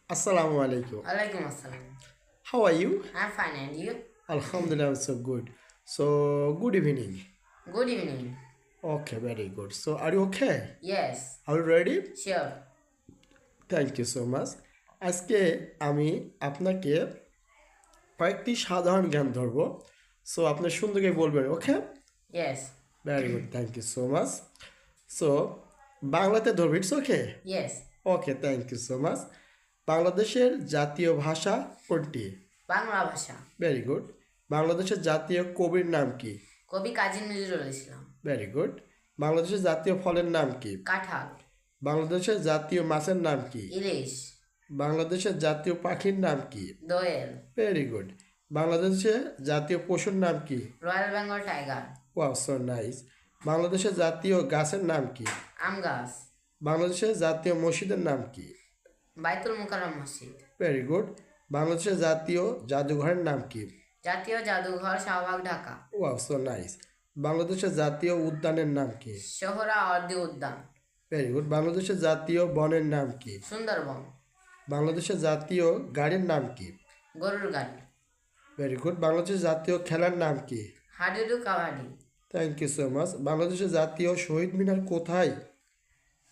Assalamu alaikum. Alaikum assalam. How are you? I'm fine, and you? Alhamdulillah, I'm so good. So, good evening. Good evening. Okay, very good. So, are you okay? Yes, Are you ready? sure. Thank you so much. আজকে আমি আপনাকে কয়েকটি সাধারণ জ্ঞান ধরবো। So আপনি সুন্দর করে বলবেন, okay? Yes, very good, thank you so much. So বাংলাতে ধরবো, it's okay? yes. Okay, thank you so much. বাংলাদেশের জাতীয় ভাষা কোনটি? বাংলা ভাষা। Very good. বাংলাদেশের জাতীয় কবির নাম কি? কবি কাজী নজরুল ইসলাম। Very good. বাংলাদেশের জাতীয় ফলের নাম কি? কাঁঠাল। বাংলাদেশের জাতীয় মাছের নাম কি? ইলিশ। বাংলাদেশের জাতীয় পাখির নাম কি? দোয়েল। Very good. বাংলাদেশের জাতীয় পশুর নাম কি? Royal Bengal tiger. Wow, so nice. বাংলাদেশের জাতীয় গাছের নাম কি? আম গাছ। বাংলাদেশের জাতীয় মসজিদের নাম কি? বাইতুল মুকাররম মসজিদ। Very good. বাংলাদেশের জাতীয় জাদুঘরের নাম কি? জাতীয় জাদুঘর Shahbag Dhaka. Wow, so nice. বাংলাদেশের জাতীয় উদ্যানের নাম কি? সোহরা অর্দি উদ্যান। Very good. বাংলাদেশের জাতীয় বনের নাম কি? সুন্দরবন। বাংলাদেশের জাতীয় গাড়ির নাম কি? গরুর গাড়ি। Very good. বাংলাদেশের জাতীয় খেলার নাম কি? Hadudu kabaddi. Thank you so much. বাংলাদেশের জাতীয় শহীদ মিনার কোথায়